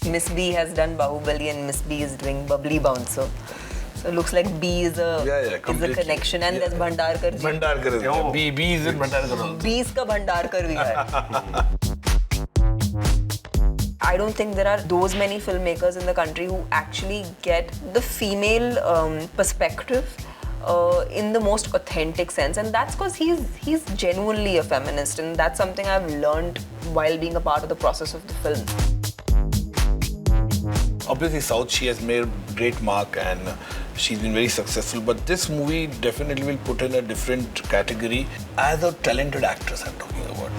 Miss B has done Bahubali and Miss B is doing Babli Bouncer. So it looks like B is a connection, and there's Bhandarkar ji. Bhandarkar is there. B is in Bhandarkar also. B's ka Bhandarkar bhi hai. I don't think there are those many filmmakers in the country who actually get the female perspective in the most authentic sense, and that's because he's genuinely a feminist, and that's something I've learned while being a part of the process of the film. Obviously, South, she has made a great mark and she's been very successful, but this movie definitely will put in a different category as a talented actress I'm talking about.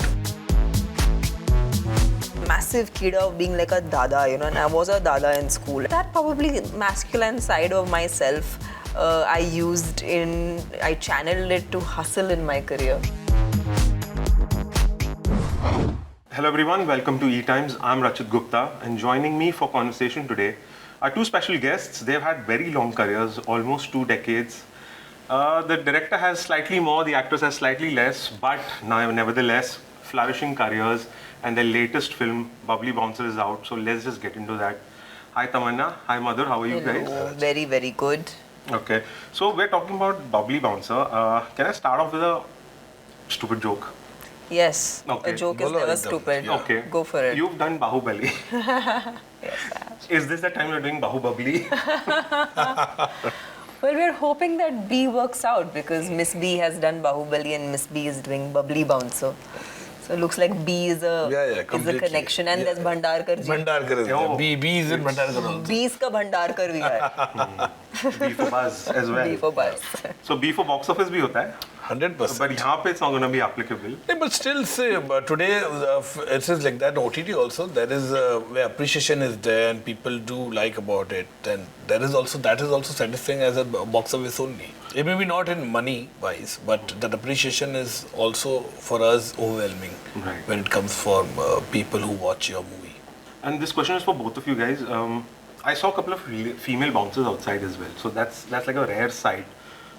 Massive kid of being like a dada, you know, and I was a dada in school. That probably masculine side of myself I channeled it to hustle in my career. Hello everyone, welcome to ETimes. I'm Rachit Gupta, and joining me for conversation today are two special guests. They've had very long careers, almost 2 decades. The director has slightly more, the actress has slightly less, but nevertheless, flourishing careers. And their latest film, Babli Bouncer, is out. So let's just get into that. Hi Tamannaah, hi Madhur, how are you guys? Very, very good. Okay, so we're talking about Babli Bouncer. Can I start off with a stupid joke? Yes, okay. A joke is never stupid. Yeah. Okay. Go for it. You've done Bahubali. Yes, I have. Is this the time you're doing Bahubali? Well, we're hoping that B works out because Miss B has done Bahubali and Miss B is doing Babli Bouncer. So it looks like B is a connection, and there's Bhandarkar ji. Bhandarkar is there. B is in Bhandarkar also. B's ka Bhandarkar bhi hai. B for buzz as well. B for buzz. So B for box office bhi hota hai. 100%. But here it's not going to be applicable. Yeah, but still, say, today it is like that. OTT also, there is where appreciation is there and people do like about it. And that is also satisfying as a box office only. It may be not in money wise, but that appreciation is also for us overwhelming when it comes from people who watch your movie. And this question is for both of you guys. I saw a couple of female bouncers outside as well. So that's like a rare sight.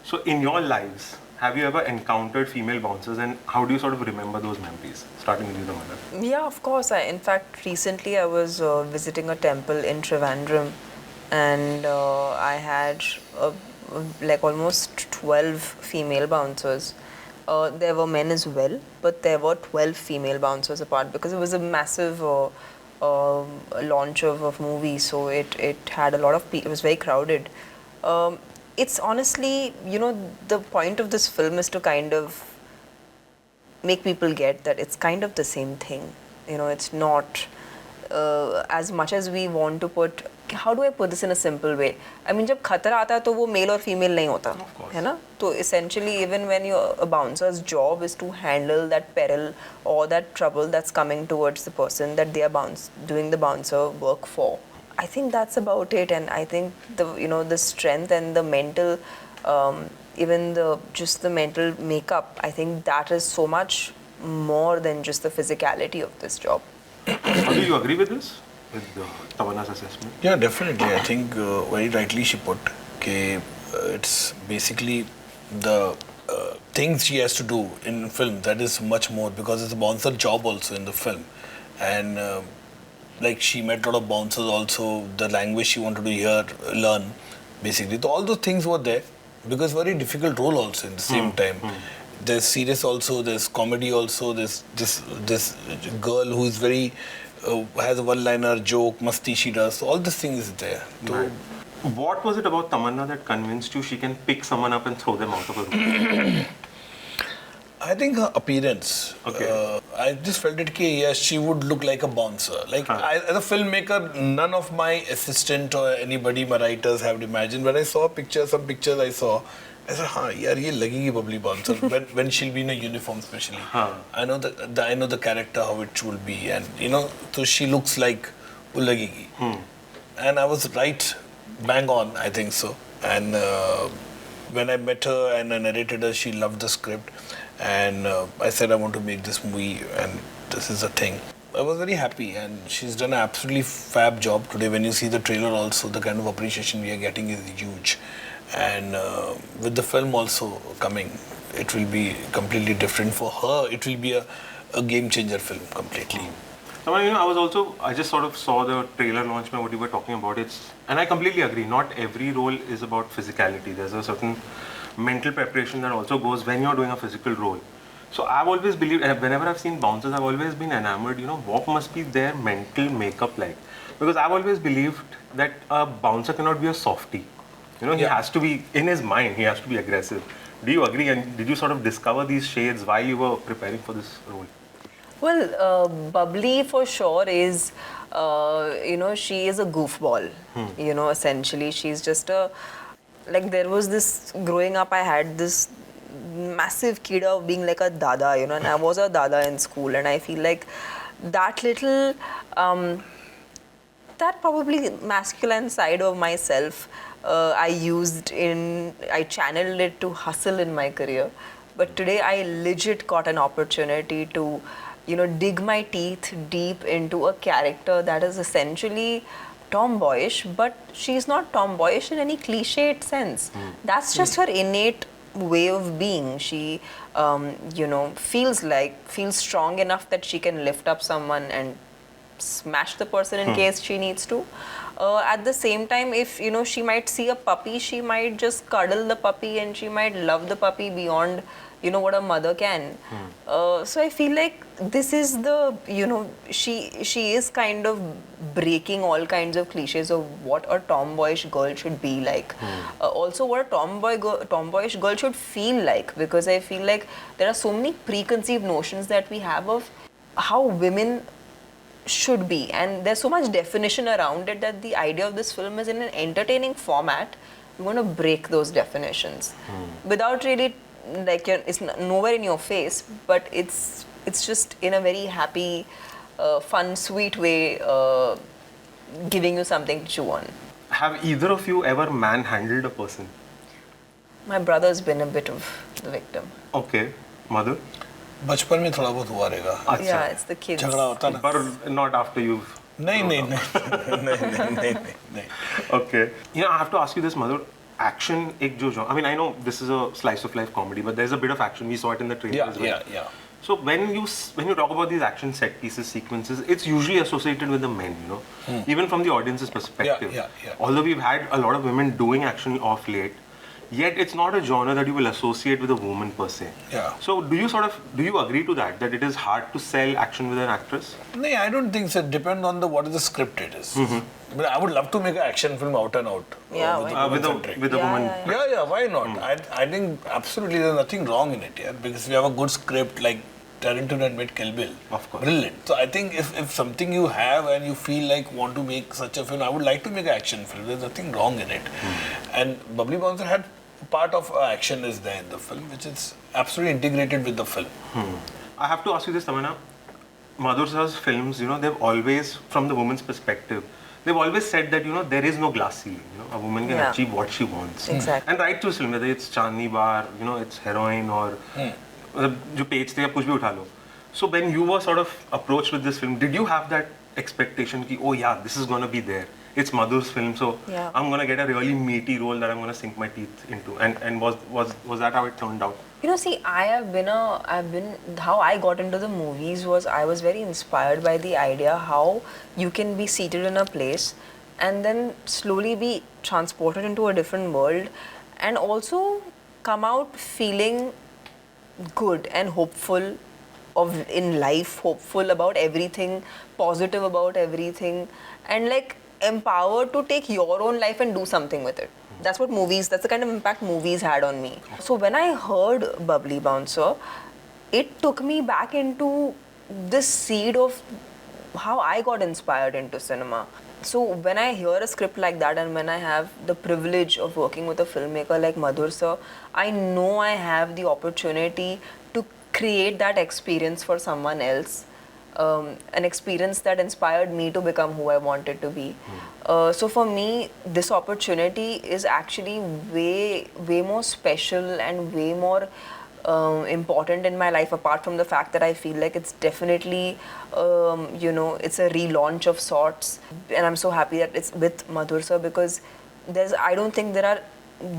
So in your lives, have you ever encountered female bouncers, and how do you sort of remember those memories? Starting with you, Tamannaah. Yeah, of course. In fact, recently I was visiting a temple in Trivandrum, and I had like almost 12 female bouncers. There were men as well, but there were 12 female bouncers apart because it was a massive launch of a movie, so it had a lot of people. It was very crowded. It's honestly, you know, the point of this film is to kind of make people get that it's kind of the same thing. You know, it's not as much as we want to put. How do I put this in a simple way? I mean, जब खतरा आता है तो वो male और female नहीं होता, है ना? तो essentially, even when a bouncer's job is to handle that peril or that trouble that's coming towards the person that they are doing the bouncer work for. I think that's about it, and I think the strength and the mental, even just the mental makeup. I think that is so much more than just the physicality of this job. Do you agree with this? With Tamannaah's assessment? Yeah, definitely. I think very rightly she put that it's basically the things she has to do in film that is much more, because it's a bouncer job also in the film, and like she met a lot of bouncers also, the language she wanted to learn basically. So all those things were there because very difficult role also in the same time. There's serious also, there's comedy also, there's this girl who is very has a one-liner joke, masti she does. So all these things is there. Right. What was it about Tamannaah that convinced you she can pick someone up and throw them out of a room? I think her appearance. Okay. I just felt it yes, she would look like a bouncer. Like as a filmmaker, none of my assistant or anybody, my writers have imagined. When I saw some pictures I saw, I said, yaar, ye lagegi Babli Bouncer when she'll be in a uniform, especially. I know the character how it will be, and so she looks like lagegi. And I was right, bang on, I think so. And when I met her and I narrated her, she loved the script. And I said I want to make this movie and this is a thing. I was very happy, and she's done an absolutely fab job today. When you see the trailer also, the kind of appreciation we are getting is huge. And with the film also coming, it will be completely different for her. It will be a game changer film completely. So, I just sort of saw the trailer launch by what you were talking about. And I completely agree. Not every role is about physicality. There's a certain mental preparation that also goes when you're doing a physical role. So I've always believed, and whenever I've seen bouncers, I've always been enamored, what must be their mental makeup like? Because I've always believed that a bouncer cannot be a softie. He has to be, in his mind, he has to be aggressive. Do you agree? And did you sort of discover these shades while you were preparing for this role? Well, Babli for sure is, she is a goofball. Essentially, she's just there was this, growing up, I had this massive kid of being like a dada, and I was a dada in school, and I feel like that little, that probably masculine side of myself, I channeled it to hustle in my career. But today I legit got an opportunity to, dig my teeth deep into a character that is essentially tomboyish, but she's not tomboyish in any cliched sense. That's just her innate way of being. She, feels strong enough that she can lift up someone and smash the person in case she needs to. At the same time, if she might see a puppy, she might just cuddle the puppy and she might love the puppy beyond what a mother can. So I feel like this is the, she is kind of breaking all kinds of cliches of what a tomboyish girl should be like. Also what a tomboyish girl should feel like, because I feel like there are so many preconceived notions that we have of how women should be, and there's so much definition around it that the idea of this film is, in an entertaining format, we want to break those definitions without really, it's nowhere in your face, but it's just in a very happy, fun, sweet way, giving you something to chew on. Have either of you ever manhandled a person? My brother's been a bit of the victim. Okay. Madhur? बचपन में थोड़ा बहुत हुआ रहेगा. Yeah, it's the kids. झगड़ा होता ना. But not after you've... नहीं. Okay. I have to ask you this, Madhur. Action, I know this is a slice of life comedy, but there's a bit of action. We saw it in the trailer as well. Yeah. So when you talk about these action set pieces, sequences, it's usually associated with the men, even from the audience's perspective. Yeah. Although we've had a lot of women doing action off late, yet it's not a genre that you will associate with a woman per se. Yeah. So do you agree to that it is hard to sell action with an actress? No, I don't think so. It depends on what is the script it is. But I would love to make an action film out and out. Yeah, with a woman. Yeah, why not? I think absolutely there's nothing wrong in it, because we have a good script like Tarantino had made Kill Bill. Of course. Brilliant. So I think if something you have and you feel like want to make such a film, I would like to make an action film. There's nothing wrong in it. And Babli Bouncer had part of action is there in the film, which is absolutely integrated with the film. I have to ask you this, Tamannaah. Madhur sir's films, they've always, from the woman's perspective, they've always said that, there is no glass ceiling. A woman can achieve what she wants. Exactly. And right through film, whether it's Chandni Bar, it's heroin or jo page the kuch bhi utha lo. So when you were sort of approached with this film, did you have that expectation ki, oh yeah, this is going to be there? It's Madhur's film, so I'm going to get a really meaty role that I'm going to sink my teeth into. And was that how it turned out? See, how I got into the movies was, I was very inspired by the idea how you can be seated in a place and then slowly be transported into a different world and also come out feeling good and hopeful in life, hopeful about everything, positive about everything, and empowered to take your own life and do something with it. That's the kind of impact movies had on me. So when I heard Babli Bouncer, it took me back into this seed of how I got inspired into cinema. So when I hear a script like that and when I have the privilege of working with a filmmaker like Madhur sir, I know I have the opportunity to create that experience for someone else. An experience that inspired me to become who I wanted to be. So for me, this opportunity is actually way more special and way more important in my life, apart from the fact that I feel like it's definitely, it's a relaunch of sorts. And I'm so happy that it's with Madhur sir, because I don't think there are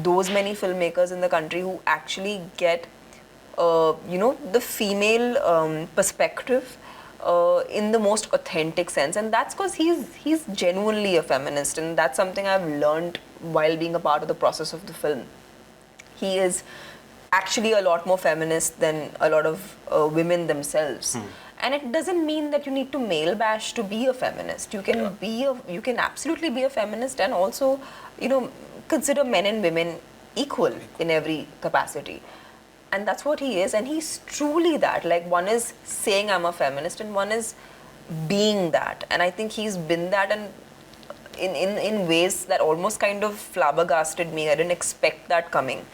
those many filmmakers in the country who actually get, the female perspective in the most authentic sense, and that's because he's genuinely a feminist, and that's something I've learned while being a part of the process of the film. He is actually a lot more feminist than a lot of women themselves. And it doesn't mean that you need to male bash to be a feminist. You can you can absolutely be a feminist and also, consider men and women equal in every capacity. And that's what he is, and he's truly that. Like, one is saying I'm a feminist and one is being that. And I think he's been that, and in ways that almost kind of flabbergasted me. I didn't expect that coming.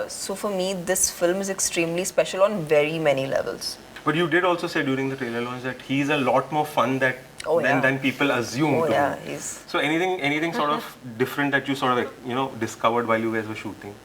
So for me, this film is extremely special on very many levels. But you did also say during the trailer launch that he's a lot more fun than people assume to be. So anything sort of different that you sort of discovered while you guys were shooting?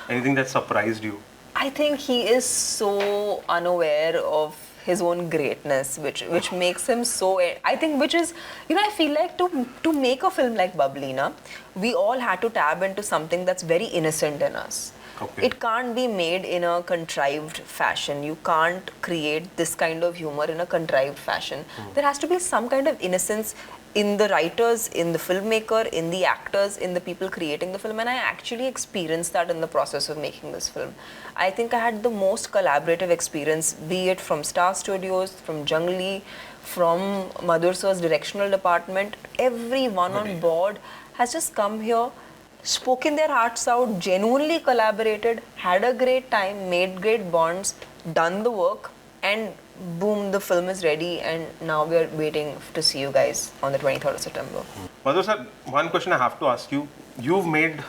Anything that surprised you? I think he is so unaware of his own greatness, which makes him so. I think which is, I feel like to make a film like Babli, we all had to tap into something that's very innocent in us. Okay. It can't be made in a contrived fashion. You can't create this kind of humor in a contrived fashion. There has to be some kind of innocence in the writers, in the filmmaker, in the actors, in the people creating the film, and I actually experienced that in the process of making this film. I think I had the most collaborative experience, be it from Star Studios, from Jungli, from Madhur sir's directional department. Everyone on board has just come here, spoken their hearts out, genuinely collaborated, had a great time, made great bonds, done the work, and boom, the film is ready, and now we are waiting to see you guys on the 23rd of September. Madhur sir, one question I have to ask you. You've made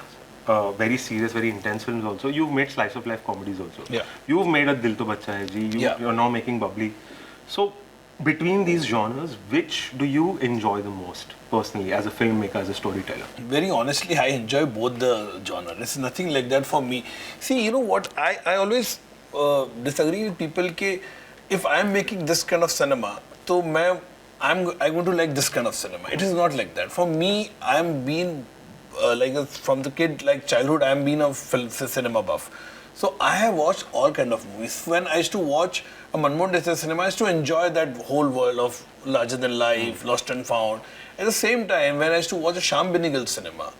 very serious, very intense films also. You've made slice of life comedies also. Yeah. You've made a Dil To Bachcha Hai Ji. You're now making Babli. So, between these genres, which do you enjoy the most personally as a filmmaker, as a storyteller? Very honestly, I enjoy both the genres. It's nothing like that for me. See, you know what? I always disagree with people that if I'm making this kind of cinema, so I'm going to like this kind of cinema. It is not like that. For me, I'm been from the kid, like childhood, I'm been a cinema buff. So I have watched all kind of movies. When I used to watch a Manmohan Desai cinema, I used to enjoy that whole world of larger than life, lost and found. At the same time, when I used to watch a Shyam Benegal cinema,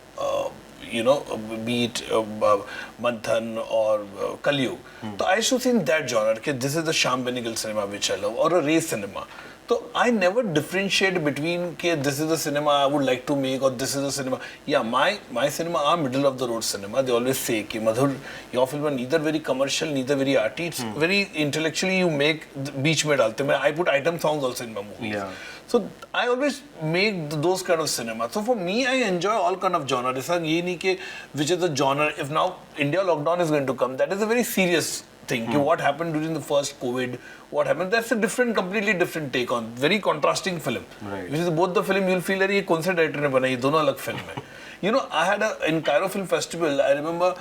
be it Manthan or Kaliyug, so I used to think that genre, okay, this is the Shyam Benegal cinema which I love, or a race cinema. So I never differentiate between, okay, this is the cinema I would like to make, or this is the cinema. Yeah, my cinema are middle of the road cinema. They always say, okay, Madhur, your film are neither very commercial, neither very arty. It's very intellectually you make beach mein dalte. I put item songs also in my movies. Yeah. So I always make those kind of cinema. So for me, I enjoy all kind of genre. It's not which is the genre. If now India lockdown is going to come, that is a very serious thing. What happened during the first COVID? What happened? That's a completely different take on very contrasting film. Right. Which is both the film you'll feel that ये कौन से director ने बनाई, दोनों अलग film है. I had in Cairo Film Festival. I remember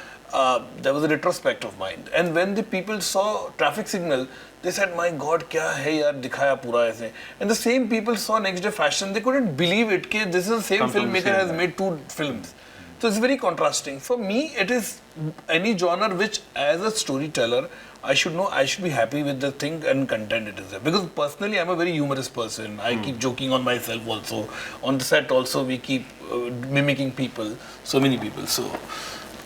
there was a retrospect of mine, and when the people saw Traffic Signal, they said, "My God, क्या है यार दिखाया पूरा ऐसे." And the same people saw Next Day Fashion. They couldn't believe it that this is the same filmmaker has made two films. So it's very contrasting. For me, it is any genre which, as a storyteller, I should know, I should be happy with the thing and content it is there. Because personally, I'm a very humorous person. I keep joking on myself also. On the set also, we keep mimicking people, so many people. So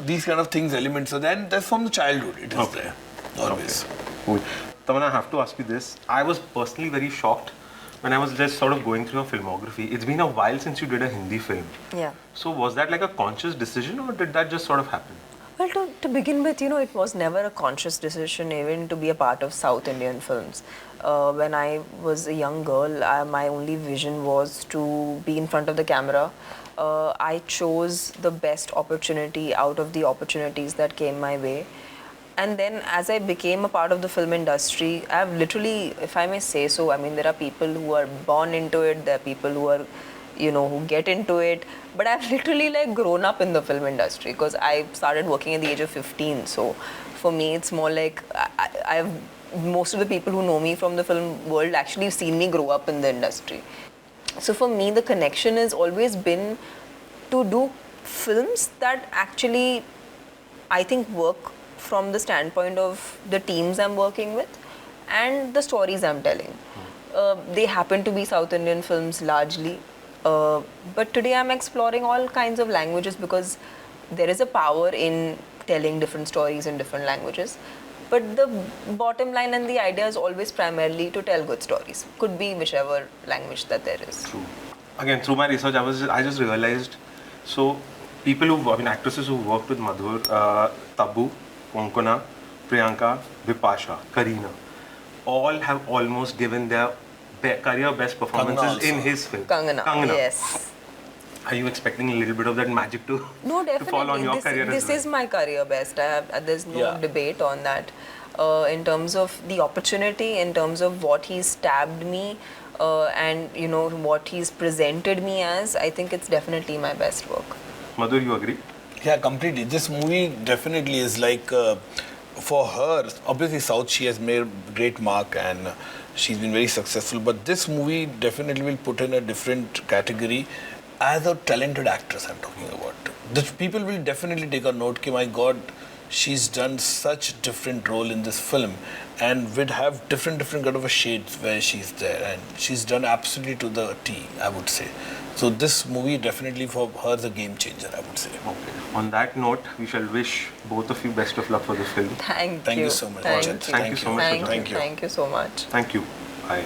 these kind of things, elements. So then that's from the childhood. It is there. Always. Cool. Tamannaah, I have to ask you this. I was personally very shocked when I was just sort of going through your filmography. It's been a while since you did a Hindi film. Yeah. So was that like a conscious decision, or did that just sort of happen? Well, to begin with, it was never a conscious decision even to be a part of South Indian films. When I was a young girl, my only vision was to be in front of the camera. I chose the best opportunity out of the opportunities that came my way. And then as I became a part of the film industry, I've literally, if I may say so, I mean, there are people who are born into it, there are people who are, who get into it. But I've literally grown up in the film industry because I started working at the age of 15. So for me, it's more like most of the people who know me from the film world actually have seen me grow up in the industry. So for me, the connection has always been to do films that actually, I think, work from the standpoint of the teams I'm working with and the stories I'm telling. They happen to be South Indian films largely. But today I'm exploring all kinds of languages because there is a power in telling different stories in different languages. But the bottom line and the idea is always primarily to tell good stories. Could be whichever language that there is. True. Again, through my research, I just realized, so actresses who worked with Madhur, Tabu, Konkona, Priyanka, Vipasha, Kareena, all have almost given their career best performances in his film. Kangana. Yes. Are you expecting a little bit of that magic to fall on your career this as well? is my career best. There's no debate on that. In terms of the opportunity, in terms of what he's stabbed me, and what he's presented me as, I think it's definitely my best work. Madhur, you agree? Yeah, completely. This movie definitely is like, for her, obviously South, she has made a great mark and she's been very successful, but this movie definitely will put in a different category as a talented actress I'm talking about. The people will definitely take a note, my God, she's done such different role in this film and would have different kind of a shades where she's there, and she's done absolutely to the T, I would say. So this movie definitely for her is a game changer, I would say. Okay. On that note, we shall wish both of you best of luck for this film. Thank you. Thank you so much. Thank you. Thank you so much. Thank you so much. Thank you. Bye.